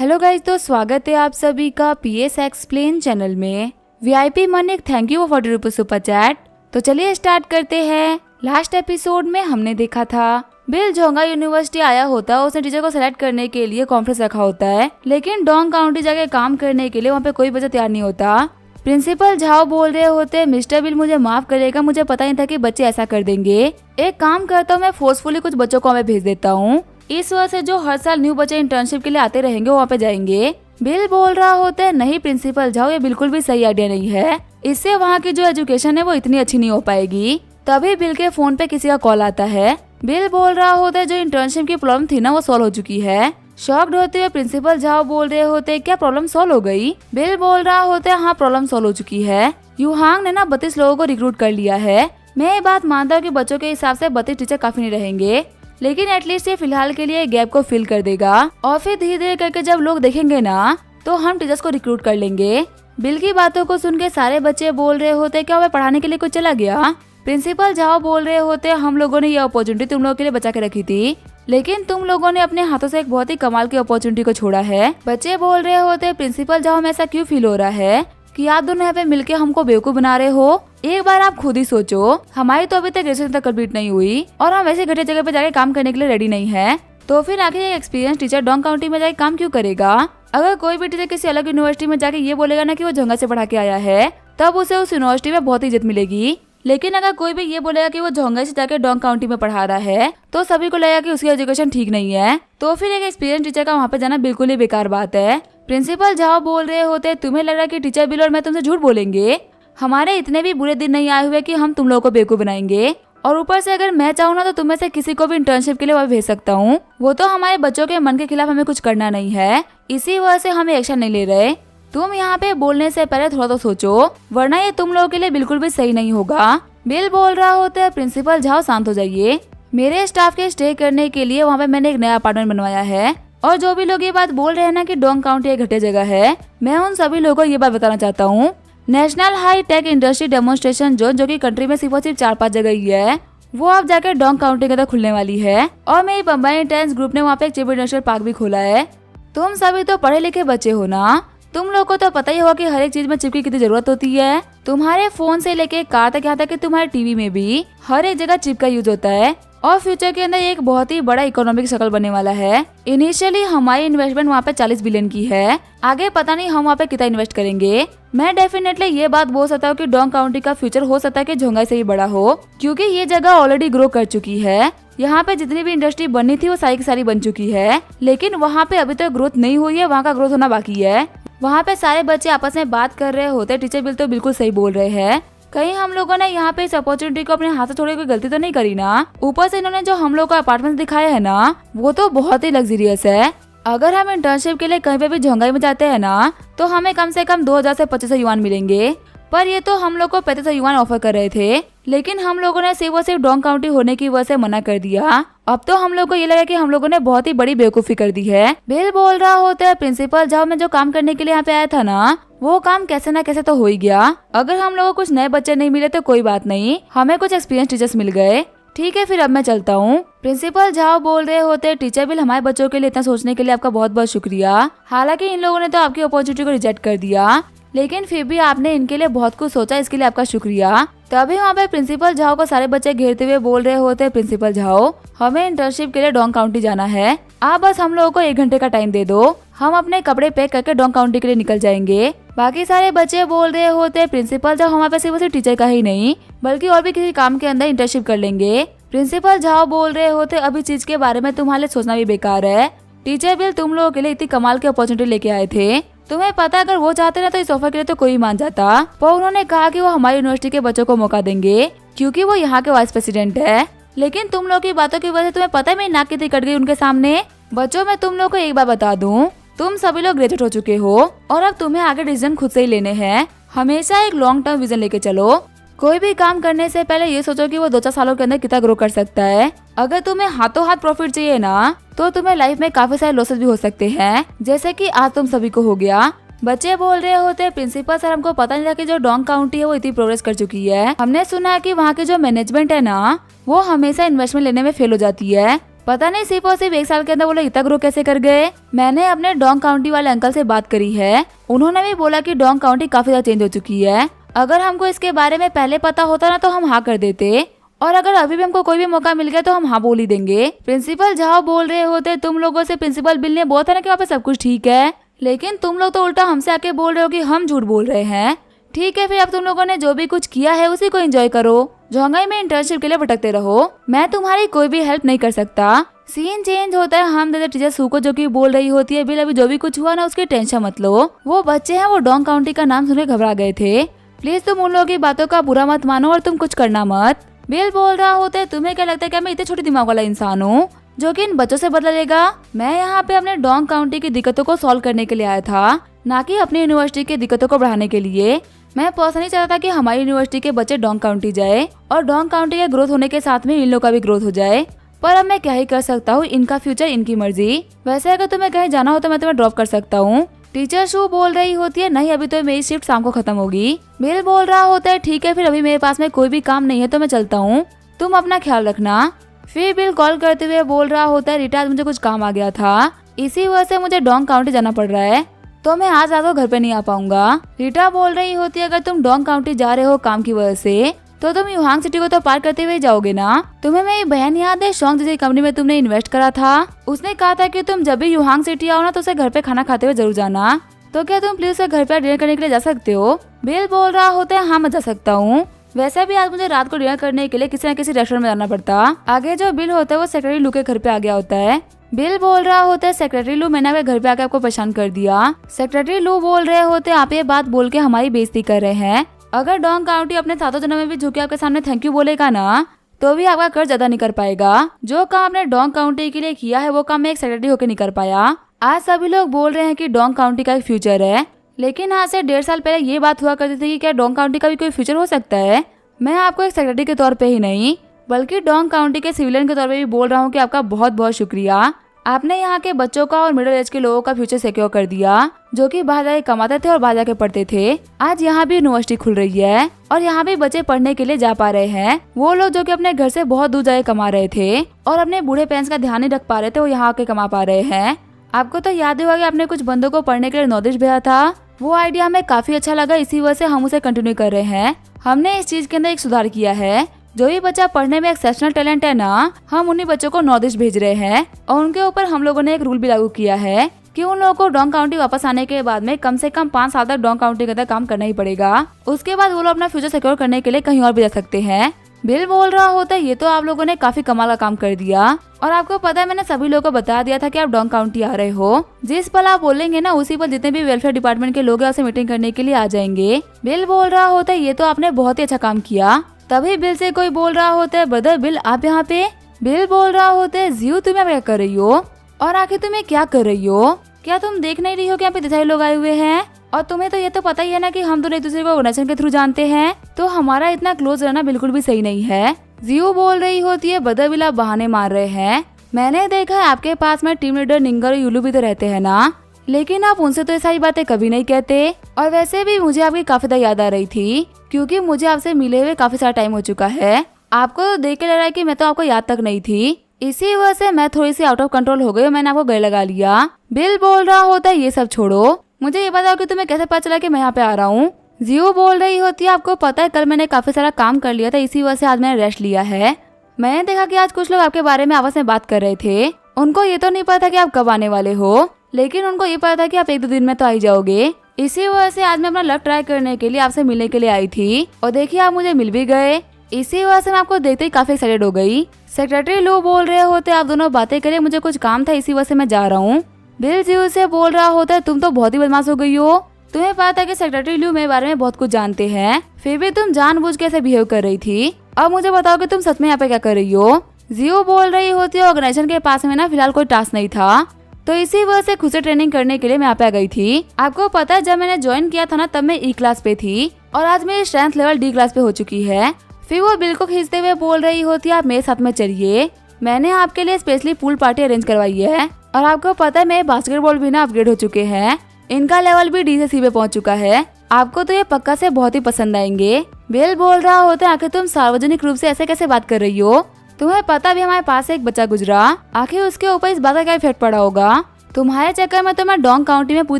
Hello guys, तो स्वागत है आप सभी का पीएस एक्सप्लेन चैनल में। VIP Manik thank you for 40 rupees super chat. तो चलिए स्टार्ट करते हैं। लास्ट एपिसोड में हमने देखा था बिल जोंगा यूनिवर्सिटी आया होता है, उसने टीचर को सेलेक्ट करने के लिए कॉन्फ्रेंस रखा होता है, लेकिन डोंग काउंटी जाके काम करने के लिए वहाँ पे कोई बच्चा तैयार नहीं होता। प्रिंसिपल झाओ बोल रहे होते मिस्टर बिल मुझे माफ करेगा, मुझे पता नहीं था कि बच्चे ऐसा कर देंगे। एक काम करता हूँ, मैं फोर्सफुली कुछ बच्चों को वहाँ भेज देता हूँ। इस वजह से जो हर साल न्यू बच्चे इंटर्नशिप के लिए आते रहेंगे वहाँ पे जाएंगे। बिल बोल रहा होता है नहीं प्रिंसिपल झाओ, ये बिल्कुल भी सही आइडिया नहीं है, इससे वहाँ की जो एजुकेशन है वो इतनी अच्छी नहीं हो पाएगी। तभी बिल के फोन पे किसी का कॉल आता है। बिल बोल रहा होता है जो इंटर्नशिप की प्रॉब्लम थी ना वो सॉल्व हो चुकी है। शॉक्ड होते हुए प्रिंसिपल झाओ बोल रहे होते क्या प्रॉब्लम सॉल्व हो गई? बिल बोल रहा होता है हाँ प्रॉब्लम सॉल्व हो चुकी है। युहांग ने ना 32 लोगों को रिक्रूट कर लिया है। मैं ये बात मानता हूँ कि बच्चों के हिसाब से 32 टीचर काफी नहीं रहेंगे, लेकिन एटलीस्ट ये फिलहाल के लिए गैप को फिल कर देगा और फिर धीरे धीरे करके जब लोग देखेंगे ना तो हम टीचर्स को रिक्रूट कर लेंगे। बिल की बातों को सुन के सारे बच्चे बोल रहे होते क्या वह पढ़ाने के लिए कुछ चला गया? प्रिंसिपल झाओ बोल रहे होते हम लोगों ने ये अपॉर्चुनिटी तुम लोगों के लिए बचा के रखी थी, लेकिन तुम लोगों ने अपने हाथों से एक बहुत ही कमाल की अपॉर्चुनिटी को छोड़ा है। बच्चे बोल रहे होते प्रिंसिपल झाओ में ऐसा क्यों फील हो रहा है कि आप दोनों यहाँ पे मिलके हमको बेवकूफ बना रहे हो? एक बार आप खुद ही सोचो, हमारी तो अभी तक ग्रेजुएशन तक कंप्लीट नहीं हुई और हम वैसे घटिया जगह पे जाके काम करने के लिए रेडी नहीं है, तो फिर आखिर एक एक्सपीरियंस टीचर डोंग काउंटी में जाके काम क्यों करेगा? अगर कोई भी टीचर किसी अलग यूनिवर्सिटी में जाके ये बोलेगा ना कि वो जोंगा से पढ़ा के आया है, तब उसे उस यूनिवर्सिटी में बहुत इज्जत मिलेगी। लेकिन अगर कोई भी ये बोलेगा कि वो जोंगा से जाके डोंग काउंटी में पढ़ा रहा है, तो सभी को लगेगा कि उसकी एजुकेशन ठीक नहीं है, तो फिर एक एक्सपीरियंस टीचर का वहाँ पे जाना बिल्कुल ही बेकार बात है। प्रिंसिपल झाओ बोल रहे होते तुम्हें लग रहा है कि टीचर बिल और मैं तुमसे झूठ बोलेंगे? हमारे इतने भी बुरे दिन नहीं आए हुए कि हम तुम लोगों को बेवकूफ बनाएंगे, और ऊपर से अगर मैं चाहूँ ना तो तुम्हें से किसी को भी इंटर्नशिप के लिए वहाँ भेज सकता हूँ। वो तो हमारे बच्चों के मन के खिलाफ हमें कुछ करना नहीं है, इसी वजह से हमें एक्शन नहीं ले रहे। तुम यहाँ पे बोलने से पहले थोड़ा तो सोचो, वरना ये तुम लोगों के लिए बिल्कुल भी सही नहीं होगा। बिल बोल रहा होता है प्रिंसिपल झाओ शांत हो जाइए, मेरे स्टाफ के स्टे करने के लिए वहाँ पे मैंने एक नया अपार्टमेंट बनवाया है, और जो भी लोग ये बात बोल रहे हैं ना कि डोंग काउंटी एक घटिया जगह है, मैं उन सभी लोगों को ये बात बताना चाहता हूँ। National high tech industry demonstration zone जो कि कंट्री में सिर्फ 4-5 जगह ही है, वो अब जाकर डोंग काउंटी के अंदर खुलने वाली है, और मेरी बम्बई इंटेंस ग्रुप ने वहाँ पे एक चीप इंडस्ट्रियल पार्क भी खोला है। तुम सभी तो पढ़े लिखे बच्चे हो ना, तुम लोग को तो पता ही होगा कि हर एक चीज में चिप की कितनी जरूरत होती है। तुम्हारे फोन से लेके कार तक, यहाँ तक कि तुम्हारे टीवी में भी हर एक जगह चिप का यूज होता है, और फ्यूचर के अंदर एक बहुत ही बड़ा इकोनॉमिक सर्कल बनने वाला है। इनिशियली हमारी इन्वेस्टमेंट वहाँ पे 40 बिलियन की है, आगे पता नहीं हम वहाँ पे कितना इन्वेस्ट करेंगे। मैं डेफिनेटली ये बात बोल सकता हूँ कि डोंग काउंटी का फ्यूचर हो सकता है कि जोंगा से ही बड़ा हो, क्योंकि ये जगह ऑलरेडी ग्रो कर चुकी है। यहाँ पे जितनी भी इंडस्ट्री बननी थी वो सारी की सारी बन चुकी है, लेकिन वहाँ पे अभी तक ग्रोथ नहीं हुई है, वहाँ का ग्रोथ होना बाकी है। वहाँ पे सारे बच्चे आपस में बात कर रहे होते, टीचर बिल तो बिल्कुल सही बोल रहे हैं, कहीं हम लोगों ने यहाँ पे इस अपॉर्चुनिटी को अपने हाथ से छोड़े कोई गलती तो नहीं करी ना। ऊपर से इन्होंने जो हम लोग को अपार्टमेंट दिखाया है ना वो तो बहुत ही लग्जरियस है। अगर हम इंटर्नशिप के लिए कहीं पे भी जोंगाई में जाते हैं ना तो हमें कम से कम 2000 से 2500 युआन मिलेंगे, पर ये तो हम लोग को 3500 युआन ऑफर कर रहे थे, लेकिन हम लोगों ने सिर्फ और सिर्फ डोंग काउंटी होने की वजह से मना कर दिया। अब तो हम लोग को ये लगा कि हम लोगों ने बहुत ही बड़ी बेवकूफी कर दी है। बिल बोल रहा होता है प्रिंसिपल झाओ मैं जो काम करने के लिए यहाँ पे आया था ना वो काम कैसे ना कैसे तो हो ही गया। अगर हम लोगों को कुछ नए बच्चे नहीं मिले तो कोई बात नहीं, हमें कुछ एक्सपीरियंस टीचर्स मिल गए। ठीक है फिर अब मैं चलता हूँ। प्रिंसिपल झाओ बोल रहे होते टीचर बिल हमारे बच्चों के लिए इतना सोचने के लिए आपका बहुत बहुत शुक्रिया। हालांकि इन लोगों ने तो आपकी अपॉर्चुनिटी को रिजेक्ट कर दिया, लेकिन फिर भी आपने इनके लिए बहुत कुछ सोचा, इसके लिए आपका शुक्रिया। तभी वहाँ पे प्रिंसिपल झाओ को सारे बच्चे घेरते हुए बोल रहे होते प्रिंसिपल झाओ हमें इंटर्नशिप के लिए डोंग काउंटी जाना है, आप बस हम लोगों को 1 घंटे का टाइम दे दो, हम अपने कपड़े पैक करके डोंग काउंटी के लिए निकल जाएंगे। बाकी सारे बच्चे बोल रहे होते प्रिंसिपल झाओ हमारे पास सिर्फ टीचर का ही नहीं बल्कि और भी किसी काम के अंदर इंटर्नशिप कर लेंगे। प्रिंसिपल झाओ बोल रहे होते अभी चीज के बारे में तुम्हारे सोचना भी बेकार है, टीचर बिल तुम लोगों के लिए इतनी कमाल की अपॉर्चुनिटी लेके आए थे, तुम्हें पता अगर वो चाहते ना तो इस ऑफर के लिए तो कोई मान जाता, पर उन्होंने कहा कि वो हमारी यूनिवर्सिटी के बच्चों को मौका देंगे क्योंकि वो यहाँ के वाइस प्रेसिडेंट है। लेकिन तुम लोग की बातों की वजह से तुम्हें पता है मेरी नाक कितनी कट गई उनके सामने। बच्चों मैं तुम लोग को एक बार बता दूं, तुम सभी लोग ग्रेजुएट हो चुके हो और अब तुम्हें आगे डिसीजन खुद से ही लेने हैं। हमेशा एक लॉन्ग टर्म विजन लेके चलो, कोई भी काम करने से पहले ये सोचो कि वो 2-4 सालों के अंदर कितना ग्रो कर सकता है। अगर तुम्हें हाथों हाथ प्रॉफिट चाहिए ना तो तुम्हें लाइफ में काफी सारे लॉसेस भी हो सकते हैं, जैसे कि आज तुम सभी को हो गया। बच्चे बोल रहे होते प्रिंसिपल सर हमको पता नहीं था कि जो डोंग काउंटी है वो इतनी प्रोग्रेस कर चुकी है। हमने सुना है कि वहाँ की जो मैनेजमेंट है ना वो हमेशा इन्वेस्टमेंट लेने में फेल हो जाती है। पता नहीं सिर्फ और सिर्फ 1 साल के अंदर वो लोग इतना ग्रो कैसे कर गए। मैंने अपने डोंग काउंटी वाले अंकल से बात करी है, उन्होंने भी बोला कि डोंग काउंटी काफी ज्यादा चेंज हो चुकी है। अगर हमको इसके बारे में पहले पता होता ना तो हम हाँ कर देते, और अगर अभी भी हमको कोई भी मौका मिल गया तो हम हाँ बोल ही देंगे। प्रिंसिपल झाओ बोल रहे होते तुम लोगों से प्रिंसिपल बिल ने बोला था ना कि वहाँ पे सब कुछ ठीक है, लेकिन तुम लोग तो उल्टा हमसे आके बोल रहे हो कि हम झूठ बोल रहे हैं। ठीक है, फिर अब तुम लोगों ने जो भी कुछ किया है उसी को एंजॉय करो, जोंगाई में इंटर्नशिप के लिए भटकते रहो। मैं तुम्हारी कोई भी हेल्प नहीं कर सकता। सीन चेंज होता है। हम देते टीचर सू को, जो कि बोल रही होती है बिल अभी जो भी कुछ हुआ ना उसकी टेंशन मत लो। वो बच्चे हैं वो डोंग काउंटी का नाम सुनकर घबरा गए थे। प्लीज तुम उन लोगों की बातों का बुरा मत मानो और तुम कुछ करना मत। बिल बोल रहा होता है तुम्हें क्या लगता है कि मैं इतने छोटे दिमाग वाला इंसान हूँ जो कि इन बच्चों से बदला लेगा। मैं यहाँ पे अपने डोंग काउंटी की दिक्कतों को सॉल्व करने के लिए आया था, ना कि अपनी यूनिवर्सिटी की दिक्कतों को बढ़ाने के लिए। मैं पर्सनली चाहता था कि हमारी यूनिवर्सिटी के बच्चे डोंग काउंटी जाए और डोंग काउंटी के ग्रोथ होने के साथ में इन लोगों का भी ग्रोथ हो जाए, पर अब मैं क्या ही कर सकता हूँ, इनका फ्यूचर इनकी मर्जी। वैसे अगर तुम्हें कहीं जाना हो तो मैं तुम्हें ड्रॉप कर सकता हूँ। टीचर शू बोल रही होती है नहीं अभी तो मेरी शिफ्ट शाम को खत्म होगी। बिल बोल रहा होता है ठीक है, फिर अभी मेरे पास में कोई भी काम नहीं है तो मैं चलता हूँ, तुम अपना ख्याल रखना। फिर बिल कॉल करते हुए बोल रहा होता है रीटा आज मुझे कुछ काम आ गया था, इसी वजह से मुझे डोंग काउंटी जाना पड़ रहा है, तो मैं आज रात को घर पे नहीं आ पाऊंगा। रीटा बोल रही होती है अगर तुम डोंग काउंटी जा रहे हो काम की वजह से तो तुम युहांग सिटी को तो पार करते हुए जाओगे ना। तुम्हें मेरी बहन याद है शोंग जैसी कंपनी में तुमने इन्वेस्ट करा था, उसने कहा था कि तुम जब भी युहांग सिटी आओ ना तो उसे घर पे खाना खाते हुए जरूर जाना, तो क्या तुम प्लीज उसे घर पे डिनर करने के लिए जा सकते हो। बिल बोल रहा होता है हाँ मैं जा सकता हूँ, वैसे भी आज मुझे रात को डिनर करने के लिए किसी न किसी रेस्टोरेंट में जाना पड़ता। आगे जो बिल होता है वो सेक्रेटरी लू के घर पे आ गया होता है। बिल बोल रहा होता है सेक्रेटरी लू मैंने आपके घर पे आके आपको परेशान कर दिया। सेक्रेटरी लू बोल रहे होते आप ये बात बोल के हमारी बेइज्जती कर रहे हैं। अगर डोंग काउंटी अपने सातों जन्म में भी झुके आपके सामने थैंक यू बोलेगा ना तो भी आपका कर्ज अदा नहीं कर पाएगा। जो काम आपने डोंग काउंटी के लिए किया है वो काम मैं एक सेक्रेटरी होकर नहीं कर पाया। आज सभी लोग बोल रहे हैं कि डोंग काउंटी का एक फ्यूचर है, लेकिन आज से 1.5 साल पहले ये बात हुआ करती थी कि क्या डोंग काउंटी का भी कोई फ्यूचर हो सकता है। मैं आपको एक सेक्रेटरी के तौर पे ही नहीं बल्कि डोंग काउंटी के सिविलियन के तौर पे भी बोल रहा हूँ कि आपका बहुत बहुत शुक्रिया। आपने यहाँ के बच्चों का और मिडिल एज के लोगों का फ्यूचर सिक्योर कर दिया, जो कि बाहर जाके कमाते थे और बाहर जाके पढ़ते थे। आज यहाँ भी यूनिवर्सिटी खुल रही है और यहाँ भी बच्चे पढ़ने के लिए जा पा रहे हैं। वो लोग जो कि अपने घर से बहुत दूर जाके कमा रहे थे और अपने बूढ़े पेरेंट्स का ध्यान नहीं रख पा रहे थे, वो यहाँ आके कमा पा रहे हैं। आपको तो याद ही होगा कि आपने कुछ बंदों को पढ़ने के लिए नॉर्थ ईस्ट भेजा था, वो आइडिया हमें काफी अच्छा लगा, इसी वजह से हम उसे कंटिन्यू कर रहे हैं। हमने इस चीज के अंदर एक सुधार किया है, जो भी बच्चा पढ़ने में एक्सेप्शनल टैलेंट है ना, हम उन्हीं बच्चों को नॉर्थ ईस्ट भेज रहे हैं। और उनके ऊपर हम लोगों ने एक रूल भी लागू किया है कि उन लोगों को डोंग काउंटी वापस आने के बाद में कम से कम 5 साल तक डोंग काउंटी के अंदर काम करना ही पड़ेगा। उसके बाद वो लोग अपना फ्यूचर सिक्योर करने के लिए कहीं और भी जा सकते हैं। बिल बोल रहा होता है ये तो आप लोगों ने काफी कमाल का काम कर दिया, और आपको पता है मैंने सभी लोगों को बता दिया था कि आप डोंग काउंटी आ रहे हो। जिस पल आप बोलेंगे ना उसी पल जितने भी वेलफेयर डिपार्टमेंट के लोग हैं उसे मीटिंग करने के लिए आ जाएंगे। बिल बोल रहा होता है ये तो आपने बहुत ही अच्छा काम किया। तभी बिल से कोई बोल रहा होता है ब्रदर बिल आप यहाँ पे। बिल बोल रहा होता है जियो तुम्हें क्या कर रही हो, और आखिर तुम्हें क्या कर रही हो, क्या तुम देख नहीं रही हो कि यहाँ पे इतने सारे लोग आए हुए हैं। और तुम्हें तो ये तो पता ही है ना कि हम दोनों एक दूसरे को ऑर्गेनाइजेशन के थ्रू जानते हैं, तो हमारा इतना क्लोज रहना बिल्कुल भी सही नहीं है। जियो बोल रही होती है ब्रदर बिल आप बहाने मार रहे हैं। मैंने देखा है आपके पास में टीम लीडर निंगर और युलू भी तो रहते हैं ना, लेकिन आप उनसे तो ऐसी बातें कभी नहीं कहते। और वैसे भी मुझे आपकी काफी ज्यादा याद आ रही थी, क्योंकि मुझे आपसे मिले हुए काफी सारा टाइम हो चुका है। आपको तो देख के लग रहा है कि मैं तो आपको याद तक नहीं थी, इसी वजह से मैं थोड़ी सी आउट ऑफ कंट्रोल हो गई और मैंने आपको गले लगा लिया। बिल बोल रहा होता है ये सब छोड़ो, मुझे ये बताओ कि तुम्हें कैसे पता चला कि मैं यहाँ पे आ रहा हूँ। जियो बोल रही होती है आपको पता है कल मैंने काफी सारा काम कर लिया था, इसी वजह से आज मैंने रेस्ट लिया है। मैंने देखा कि आज कुछ लोग आपके बारे में आपस में बात कर रहे थे, उनको ये तो नहीं पता कि आप कब आने वाले हो, लेकिन उनको ये पता था कि आप 1-2 दिन में तो आ ही जाओगे। इसी वजह से आज मैं अपना लक ट्राई करने के लिए आपसे मिलने के लिए आई थी, और देखिए आप मुझे मिल भी गए। इसी वजह से मैं आपको देखते ही काफी एक्साइटेड हो गई। सेक्रेटरी लो बोल रहे होते आप दोनों बातें करिए, मुझे कुछ काम था इसी वजह से मैं जा रहा हूँ। बिल जियो से बोल रहा होता है तुम तो बहुत ही बदमाश हो गई हो, तुम्हें पता है कि सेक्रेटरी लू मेरे बारे में बहुत कुछ जानते हैं, फिर भी तुम जानबूझ के ऐसे बिहेव कर रही थी। अब मुझे बताओ कि तुम सच में यहाँ पे क्या कर रही हो। जियो बोल रही होती है ऑर्गेनाइजेशन के पास में ना फिलहाल कोई टास्क नहीं था, तो इसी वजह से खुद से ट्रेनिंग करने के लिए मैं यहाँ पे आ गई थी। आपको पता है जब मैंने ज्वाइन किया था ना तब मैं ई क्लास पे थी, और आज मेरी स्ट्रेंथ लेवल डी क्लास पे हो चुकी है। फिर वो बिल को खींचते हुए बोल रही होती है आप मेरे साथ में चलिए, मैंने आपके लिए स्पेशली पूल पार्टी अरेंज करवाई है, और आपको पता है मेरे बास्केटबॉल भी ना अपग्रेड हो चुके हैं, इनका लेवल भी डी से सी पे पहुंच चुका है, आपको तो ये पक्का से बहुत ही पसंद आएंगे। बिल बोल रहा होता है आखिर तुम सार्वजनिक रूप से ऐसे कैसे बात कर रही हो, तुम्हें पता भी हमारे पास से एक बच्चा गुजरा, आखिर उसके ऊपर इस बात का क्या इफेक्ट पड़ा होगा। तुम्हारे चक्कर में तो मैं डोंग काउंटी में पूरी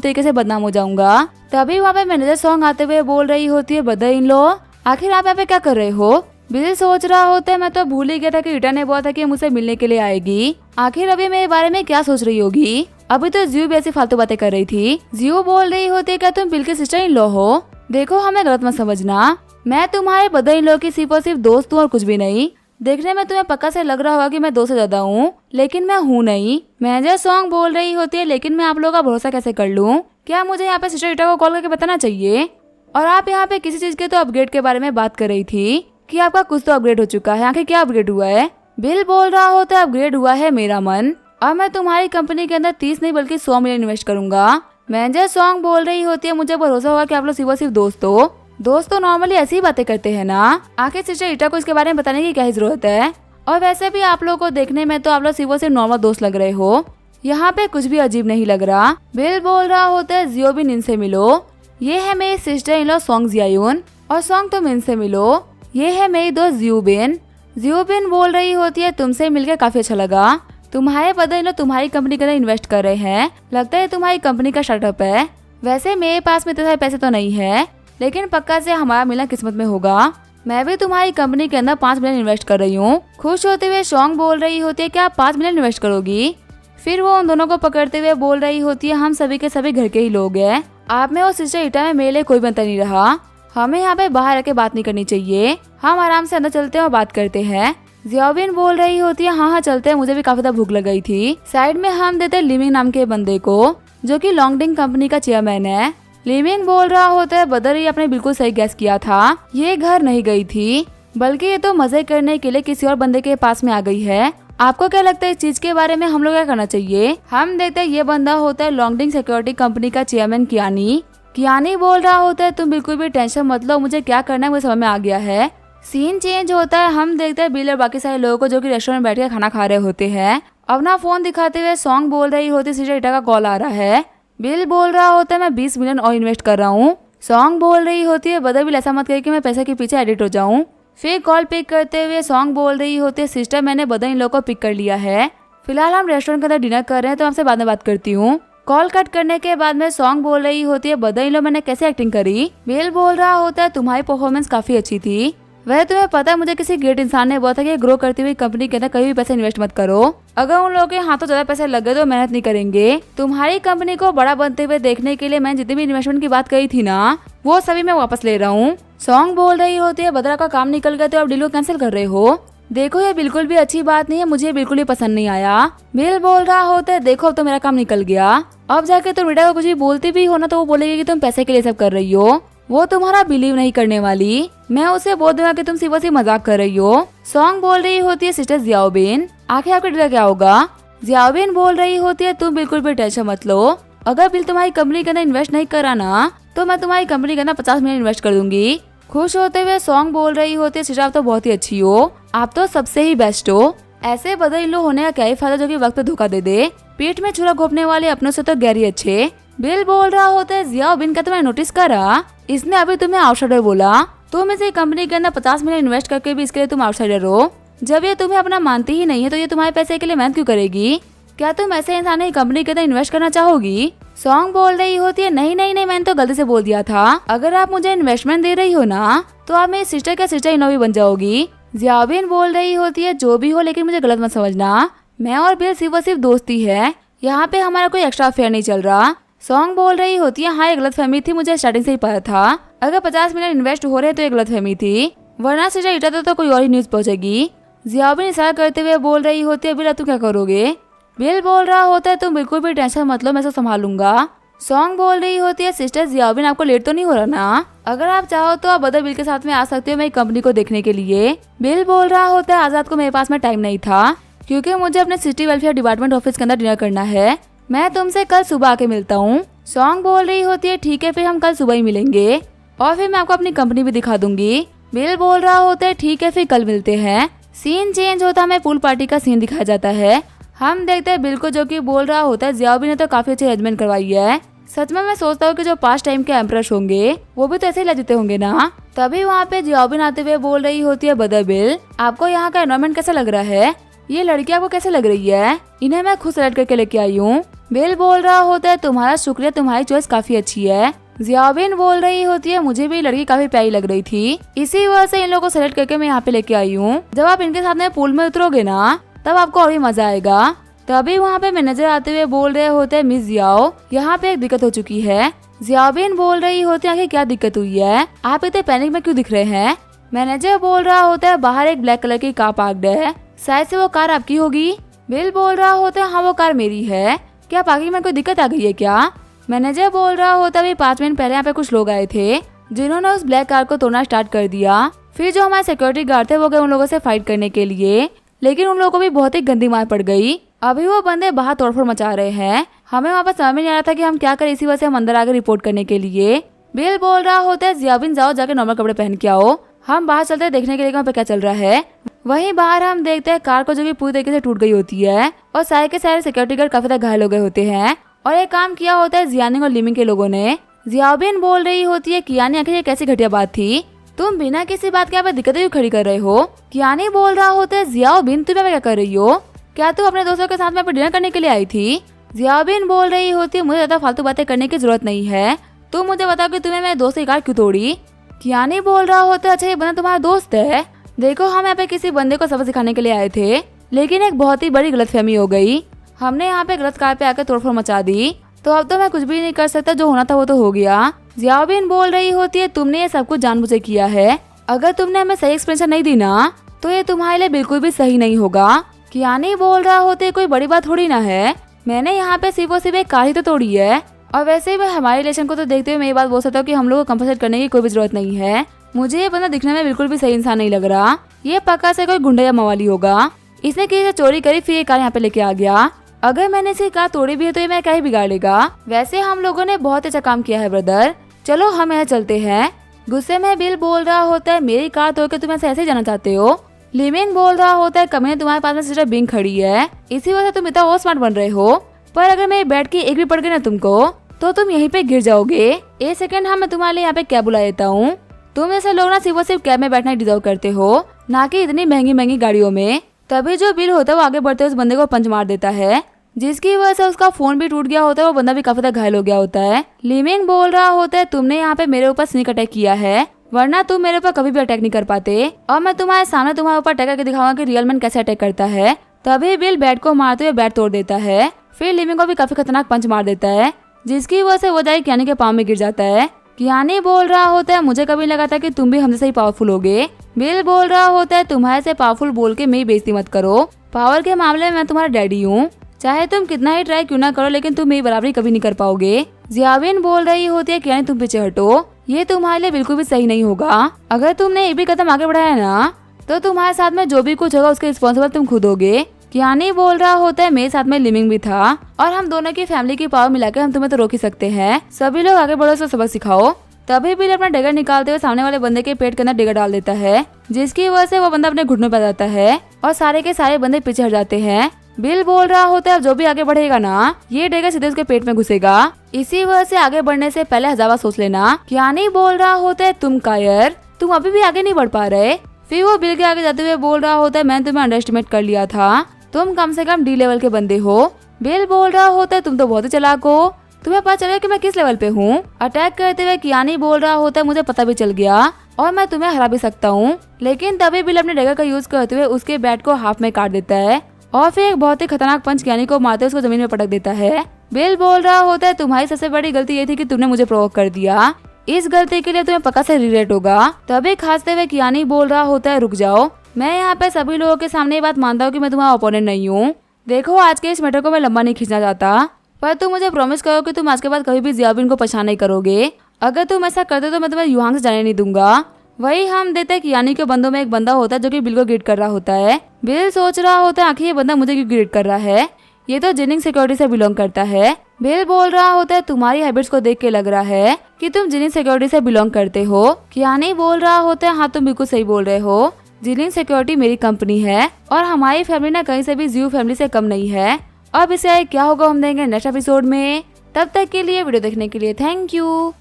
तरीके से बदनाम हो जाऊंगा। तभी वहाँ पे मैनेजर सॉन्ग आते हुए बोल रही होती है, ब्रदर इन लॉ आखिर आप यहाँ पे क्या कर रहे हो। बिल सोच रहा होता है मैं तो भूल ही गया था कि रीटा ने बोला था कि मुझसे मिलने के लिए आएगी। आखिर अभी मेरे बारे में क्या सोच रही होगी। अभी तो जियो भी ऐसी फालतू बातें कर रही थी। जियो बोल रही होती है, क्या तुम बिल की सिस्टर इन लॉ हो। देखो हमें गलत मत समझना, मैं तुम्हारे ब्रदर इन लॉ की सिर्फ और सिर्फ दोस्त हूँ और कुछ भी नहीं। देखने में तुम्हें पक्का से लग रहा होगा कि मैं 2 से ज्यादा हूँ, लेकिन मैं हूँ नहीं। मैनेजर सॉन्ग बोल रही होती है, लेकिन मैं आप लोगों का भरोसा कैसे कर लूँ। क्या मुझे यहाँ पे सिस्टर रीटा को कॉल करके बताना चाहिए। और आप यहाँ पे किसी चीज के तो अपग्रेड के बारे में बात कर रही थी कि आपका कुछ तो अपग्रेड हो चुका है। आखिर क्या अपग्रेड हुआ है। बिल बोल रहा होता है, अपग्रेड हुआ है मेरा मन। अब मैं तुम्हारी कंपनी के अंदर 30 नहीं बल्कि 100 मिलियन इन्वेस्ट करूंगा। मैनेजर सॉन्ग बोल रही होती है, मुझे भरोसा होगा कि आप लोग सिर्फ दोस्त हो। दोस्त तो नॉर्मली ऐसी ही बातें करते हैं ना। आखिर सिस्टर रीटा को इसके बारे में बताने की क्या ही जरूरत है। और वैसे भी आप लोगों को देखने में तो आप लोग सिर्फ नॉर्मल दोस्त लग रहे हो। यहाँ पे कुछ भी अजीब नहीं लग रहा। बिल बोल रहा होता है, जियोबिन इनसे मिलो, ये है मेरी सिस्टर इन लॉ सॉन्ग जियायुन, और सॉन्ग तुम इनसे मिलो, ये है मेरी दोस्त जियोबिन। जियोबिन बोल रही होती है, तुमसे मिलकर काफी अच्छा लगा। तुम्हारे ब्रदर इन लॉ तुम्हारी कंपनी के अंदर इन्वेस्ट कर रहे हैं, लगता है तुम्हारी कंपनी का स्टार्टअप है। वैसे मेरे पास में इतने सारे पैसे तो नहीं है, लेकिन पक्का से हमारा मिलना किस्मत में होगा। मैं भी तुम्हारी कंपनी के अंदर 5 मिलियन इन्वेस्ट कर रही हूँ। खुश होते हुए सॉन्ग बोल रही होती है, क्या आप 5 मिलियन इन्वेस्ट करोगी। फिर वो उन दोनों को पकड़ते हुए बोल रही होती है, हम सभी के सभी घर के ही लोग हैं। आप में और सिस्टर रीटा में मेरे लिए कोई बनता नहीं रहा। हमें यहाँ पे बाहर रह के बात नहीं करनी चाहिए, हम आराम से अंदर चलते हैं और बात करते हैं। जियोबिन बोल रही होती है, हाँ चलते हैं, मुझे भी काफी ज्यादा भूख लग गई थी। साइड में हम देते हैं लिमिंग नाम के बंदे को, जो कि लॉन्गडिंग कंपनी का चेयरमैन है। लिमिंग बोल रहा होता है, बदर ही आपने बिल्कुल सही गैस किया था, ये घर नहीं गई थी, बल्कि ये तो मजे करने के लिए किसी और बंदे के पास में आ गई है। आपको क्या लगता है इस चीज के बारे में हम लोग क्या करना चाहिए। हम देखते हैं ये बंदा होता है लॉन्गडिंग सिक्योरिटी कंपनी का चेयरमैन कियानी। कियानी बोल रहा होता है, तुम बिल्कुल भी टेंशन मत लो, मुझे क्या करना है मुझे समझ में आ गया है। सीन चेंज होता है, हम देखते हैं बिल और बाकी सारे लोगों को जो कि रेस्टोरेंट में बैठ के खाना खा रहे होते हैं। अपना फोन दिखाते हुए सॉन्ग बोल रही होती है, सिस्टर रीटा का कॉल आ रहा है। बिल बोल रहा होता है, मैं 20 मिलियन और इन्वेस्ट कर रहा हूँ। सॉन्ग बोल रही होती है, बदर बिल ऐसा मत करे कि मैं पैसे के पीछे एडिट हो जाऊँ। फिर कॉल पिक करते हुए सॉन्ग बोल रही होती है, सिस्टर मैंने बदर इन लोगों को पिक कर लिया है, फिलहाल हम रेस्टोरेंट के अंदर डिनर कर रहे हैं, तो आपसे बाद में बात करती हूँ। कॉल कट करने के बाद में सॉन्ग बोल रही होती है, बदर इन लो मैंने कैसे एक्टिंग करी। बिल बोल रहा होता है, तुम्हारी परफॉर्मेंस काफी अच्छी थी। वह तुम्हें पता है मुझे किसी ग्रेट इंसान ने बोला था कि ग्रो करती हुई कंपनी के अंदर कहीं भी पैसे इन्वेस्ट मत करो। अगर उन लोगों के हाथों ज्यादा पैसे लग गए तो मेहनत नहीं करेंगे। तुम्हारी कंपनी को बड़ा बनते हुए देखने के लिए मैंने जितनी भी इन्वेस्टमेंट की बात कही थी ना, वो सभी मैं वापस ले रहा हूँ। सॉन्ग बोल रही होती है, बदरा का काम निकल गया तो अब डील को कैंसिल कर रहे हो। देखो ये बिल्कुल भी अच्छी बात नहीं है, मुझे बिल्कुल भी पसंद नहीं आया। बिल बोल रहा होता है, देखो अब तो मेरा काम निकल गया, अब जाके तुम रीटा को कुछ भी बोलती भी हो ना तो वो बोलेगी कि तुम पैसे के लिए सब कर रही हो। वो तुम्हारा बिलीव नहीं करने वाली। मैं उसे बोल दूंगा कि तुम सिर्फ मजाक कर रही हो। सॉन्ग बोल रही होती है, सिस्टर जियाओबिन आखिर आपका डील क्या होगा। जियाओबिन बोल रही होती है, तुम बिल्कुल भी टेंशन मत लो, अगर बिल तुम्हारी कंपनी के अंदर इन्वेस्ट नहीं करा ना तो मैं तुम्हारी कंपनी के अंदर 50 मिलियन इन्वेस्ट कर दूंगी। खुश होते हुए सॉन्ग बोल रही होती है, सिस्टर आप तो बहुत ही अच्छी हो, आप तो सबसे ही बेस्ट हो। ऐसे बदर इन लो होने का क्या ही फायदा जो कि वक्त पे धोखा दे दे। पीठ में छुरा घोपने वाले अपनों से तो गैरी अच्छे। बिल बोल रहा होता है, जियाओबिन का तुम्हें नोटिस करा, इसने अभी तुम्हें आउटसाइडर बोला। तुम इसे कंपनी के अंदर 50 मिलियन इन्वेस्ट करके भी इसके लिए तुम आउटसाइडर हो। जब ये तुम्हें अपना मानती ही नहीं है तो ये तुम्हारे पैसे के लिए मेहनत क्यों करेगी। क्या तुम ऐसे इंसान की कंपनी के अंदर इन्वेस्ट करना चाहोगी। सॉन्ग बोल रही होती है, नहीं नहीं नहीं मैंने तो गलती से बोल दिया था, अगर आप मुझे इन्वेस्टमेंट दे रही हो ना तो आप मेरी सिस्टर का सिस्टर इन लॉ भी बन जाओगी। जियाओबिन बोल रही होती है, जो भी हो लेकिन मुझे गलत मत समझना, मैं और बिल सिर्फ दोस्ती है, यहाँ पे हमारा कोई एक्स्ट्रा अफेयर नहीं चल रहा। सॉन्ग बोल रही होती है, हाँ ये गलतफहमी थी, मुझे स्टार्टिंग से ही पता था, अगर 50 मिलियन इन्वेस्ट हो रहे तो ये गलतफहमी थी, वरना सिस्टर रीटा तो कोई और ही न्यूज पहुंचेगी। जियाओबिन इशारा करते हुए बोल रही होती है, बिल तुम क्या करोगे। बिल बोल रहा होता है, तुम बिल्कुल भी टेंशन मत लो, मैं सब संभालूंगा। सॉन्ग बोल रही होती है, सिस्टर जियाओबिन आपको लेट तो नहीं हो रहा ना, अगर आप चाहो तो आप बदर बिल के साथ में आ सकते हो मेरी कंपनी को देखने के लिए। बिल बोल रहा होता है, आजाद को मेरे पास में टाइम नहीं था क्योंकि मुझे अपने सिटी वेलफेयर डिपार्टमेंट ऑफिस के अंदर डिनर करना है, मैं तुमसे कल सुबह आके मिलता हूँ। सॉन्ग बोल रही होती है, ठीक है फिर हम कल सुबह ही मिलेंगे और फिर मैं आपको अपनी कंपनी भी दिखा दूंगी। बिल बोल रहा होता है, ठीक है फिर कल मिलते हैं। सीन चेंज होता है, हमें पूल पार्टी का सीन दिखाया जाता है। हम देखते हैं बिल को जो कि बोल रहा होता है, जियाओबिन ने तो काफी अच्छी अरेंजमेंट करवाई है, सच में मैं सोचता हूँ कि जो पास्ट टाइम के एम्प्रेस होंगे वो भी तो ऐसे ही लजते होंगे ना। तभी वहाँ पे जियाबिन आते हुए बोल रही होती है, ब्रदर बिल आपको यहाँ का एनवायरनमेंट कैसा लग रहा है? ये लड़की आपको कैसे लग रही है? इन्हें मैं खुद सेलेक्ट करके लेके आई हूँ। बिल बोल रहा होता है, तुम्हारा शुक्रिया, तुम्हारी चॉइस काफी अच्छी है। जियाबिन बोल रही होती है, मुझे भी लड़की काफी प्यारी लग रही थी, इसी वजह से इन लोगों को सेलेक्ट करके मैं यहाँ पे लेके आई हूँ। जब आप इनके साथ में पूल में उतरोगे ना तब आपको और भी मजा आएगा। तभी वहाँ पे मैनेजर आते हुए बोल रहे होते हैं, मिस जियाओ यहाँ पे एक दिक्कत हो चुकी है। जियाबिन बोल रही होती है, आखिर क्या दिक्कत हुई है? आप इतने पैनिक में क्यों दिख रहे हैं? मैनेजर बोल रहा होता है, बाहर एक ब्लैक कलर की कार पार्क्ड है, शायद से वो कार आपकी होगी। बिल बोल रहा होता है, हाँ वो कार मेरी है। क्या पार्किंग में कोई दिक्कत आ गई है क्या? मैनेजर बोल रहा होता है, 5 मिनट पहले यहाँ पे कुछ लोग आए थे जिन्होंने उस ब्लैक कार को तोड़ना स्टार्ट कर दिया। फिर जो हमारे सिक्योरिटी गार्ड थे वो गए उन लोगों से फाइट करने के लिए, लेकिन उन लोगों को भी बहुत ही गंदी मार पड़ गई। अभी वो बंदे बाहर तोड़फोड़ मचा रहे हैं। हमें वहाँ पर समझ में नहीं आ रहा था कि हम क्या करें, इसी वजह से हम अंदर आकर रिपोर्ट करने के लिए। बिल बोल रहा होता है, जियाबिन जाओ जाके नॉर्मल कपड़े पहन के आओ, हम बाहर चलते हैं देखने के लिए वहाँ पे क्या चल रहा है। वहीं बाहर हम देखते हैं कार को जो कि पूरी तरीके से टूट गई होती है और सारे के सारे सिक्योरिटी गार्ड काफी ज्यादा घायल हो गए होते हैं। और एक काम किया होता है जियानिंग और लिमिंग के लोगों ने। जियाबिन बोल रही होती है, कियानी आखिर ये कैसी घटिया बात थी, तुम बिना किसी बात के यहाँ पे दिक्कतें क्यों खड़ी कर रहे हो? कियानी बोल रहा होता है, जियाबिन तुम यहाँ पे क्या कर रही हो? क्या तुम अपने दोस्तों के साथ में डिनर करने के लिए आई थी? जियाबिन बोल रही होती है, मुझे ज्यादा फालतू बातें करने की जरूरत नहीं है, तुम मुझे बताओ कि तुम्हें मेरे दोस्त की कार क्यों तोड़ी? कियानी बोल रहा होता है, अच्छा ये बंदा तुम्हारा दोस्त है? देखो हम यहाँ पे किसी बंदे को सबक सिखाने के लिए आए थे, लेकिन एक बहुत ही बड़ी गलतफहमी हो गई। हमने यहाँ पे गलत कार पे आकर तोड़फोड़ मचा दी, तो अब तो मैं कुछ भी नहीं कर सकता, जो होना था वो तो हो गया। जियाबिन बोल रही होती है, तुमने ये सब कुछ जानबूझ किया है, अगर तुमने हमें सही एक्सप्लेनेशन नहीं दी ना तो ये तुम्हारे लिए बिल्कुल भी सही नहीं होगा। कियानी बोल रहा होते कोई बड़ी बात थोड़ी ना है, मैंने यहाँ पे सिर्फ और सिर्फ एक कार ही तो तोड़ी है, और वैसे भी हमारे रिलेशन को तो देखते हुए मैं ये बात बोल सकता हूँ कि हम लोग को कंपनसेट करने की कोई भी जरूरत नहीं है। मुझे ये बंदा दिखने में बिल्कुल भी सही इंसान नहीं लग रहा, ये पक्का से कोई गुंडा या मवाली होगा। इसने किसी से चोरी करी फिर ये कार यहाँ पे लेके आ गया। अगर मैंने इसकी कार तोड़ी भी है तो ये मैं क्या ही बिगाड़ेगा? वैसे हम लोगों ने बहुत अच्छा काम किया है ब्रदर, चलो हम यहाँ चलते हैं। गुस्से में बिल बोल रहा होता है, मेरी कार तोड़ के तुम ऐसे जाना चाहते हो? लिमिंग बोल रहा होता है, कमीने तुम्हारे पास में सिर्फ बिंग खड़ी है, इसी वजह से तुम इतना और स्मार्ट बन रहे हो, पर अगर मेरी बैठ की एक भी पड़ गई ना तुमको तो तुम यहीं पे गिर जाओगे। एक सेकंड मैं तुम्हारे लिए यहाँ पे कैब बुला देता हूँ। तुम ऐसे लोग ना सिर्फ कैब में बैठना डिजर्व करते हो, ना कि इतनी महंगी महंगी गाड़ियों में। तभी जो बिल होता है वो आगे बढ़ते उस बंदे को पंच मार देता है, जिसकी वजह से उसका फोन भी टूट गया होता है, वो बंदा भी काफी घायल हो गया होता है। लिमिंग बोल रहा होता है, तुमने यहाँ पे मेरे ऊपर स्नीक अटैक किया है, वरना तुम मेरे ऊपर कभी भी अटैक नहीं कर पाते, और मैं तुम्हारे सामने तुम्हारे ऊपर अटैक करके दिखाऊंगा कि रियल मैन कैसे अटैक करता है। तभी बिल बैट को मारते हुए बैट तोड़ देता है, फिर लिमिंग को भी काफी खतरनाक पंच मार देता है, जिसकी वजह से वो जाके कियानी के पाँव में गिर जाता है। कियानी बोल रहा होता है, मुझे कभी लगा था कि तुम भी हमसे सही पावरफुल होगे। बिल बोल रहा होता है, तुम्हारे से पावरफुल बोल के मेरी बेइज्जती मत करो, पावर के मामले में मैं तुम्हारा डैडी हूँ, चाहे तुम कितना ही ट्राई क्यों ना करो लेकिन तुम मेरी बराबरी कभी नहीं कर पाओगे। जियाबिन बोल रही होती है, कियानी तुम पीछे हटो, ये तुम्हारे लिए बिल्कुल भी सही नहीं होगा, अगर तुमने एक भी कदम आगे बढ़ाया ना तो तुम्हारे साथ में जो भी कुछ होगा उसके रिस्पॉन्सिबल तुम खुद होगे। कियानी बोल रहा होता है, मेरे साथ में लिमिंग भी था, और हम दोनों की फैमिली की पावर मिलाकर हम तुम्हें तो रोक ही सकते हैं, सभी लोग आगे बढ़ो, उसको सबक सिखाओ। तभी बिल अपना डेगर निकालते हुए सामने वाले बंदे के पेट के अंदर डेगर डाल देता है, जिसकी वजह से वो बंदा अपने घुटनों पर जाता है और सारे के सारे बंदे पीछे हट जाते हैं। बिल बोल रहा होता है, जो भी आगे बढ़ेगा ना ये डेगर सीधे उसके पेट में घुसेगा, इसी वजह से आगे बढ़ने से पहले 1000 बार सोच लेना। कियानी बोल रहा होता है, तुम कायर, तुम अभी भी आगे नहीं बढ़ पा रहे। फिर वो बिल के आगे जाते हुए बोल रहा होता है, मैंने तुम्हें अंडर एस्टिमेट कर लिया था, तुम कम से कम डी लेवल के बंदे हो। बिल बोल रहा होता है, तुम तो बहुत ही चालाक हो, तुम्हें पता चलेगा कि मैं किस लेवल पे हूँ। अटैक करते हुए कियानी बोल रहा होता है, मुझे पता भी चल गया और मैं तुम्हें हरा भी सकता हूँ, लेकिन तभी बिल अपने डेगर का यूज करते हुए उसके बैट को हाफ में काट देता है और फिर एक बहुत ही खतरनाक पंच कियानी को मारते उसको जमीन में पटक देता है। बिल बोल रहा होता है, तुम्हारी सबसे बड़ी गलती ये थी कि तुमने मुझे प्रोवोक कर दिया, इस गलती के लिए तुम्हें पक्का से रिग्रेट होगा। तभी खांसते हुए कियानी बोल रहा होता है, रुक जाओ, मैं यहाँ पे सभी लोगों के सामने ये बात मानता हूँ कि मैं तुम्हारा ओपोनेंट नहीं हूँ। देखो आज के इस मैटर को मैं लंबा नहीं खींचना चाहता, पर तुम मुझे प्रॉमिस करो कि तुम आज के बाद कभी भी जियाबिन को परेशान नहीं करोगे, अगर तुम ऐसा करते तो मैं तुम्हें युहांग से जाने नहीं दूंगा। वही हम देते कियानी के बंदों में एक बंदा होता है जो कि बिल को ग्रीट कर रहा होता है। बिल सोच रहा होता है, आखिर ये बंदा मुझे क्यों ग्रीट कर रहा है, ये तो जिनिंग सिक्योरिटी से बिलोंग करता है। बिल बोल रहा होता है, तुम्हारी हैबिट्स को देख के लग रहा है कि तुम जिनिंग सिक्योरिटी से बिलोंग करते हो। कियानी बोल रहा होता है, हाँ तुम बिल्कुल सही बोल रहे हो, जिनिंग सिक्योरिटी मेरी कंपनी है और हमारी फैमिली ना कहीं से भी जियो फैमिली से कम नहीं है। अब इसे क्या होगा हम देंगे नेक्स्ट एपिसोड में। तब तक के लिए वीडियो देखने के लिए थैंक यू।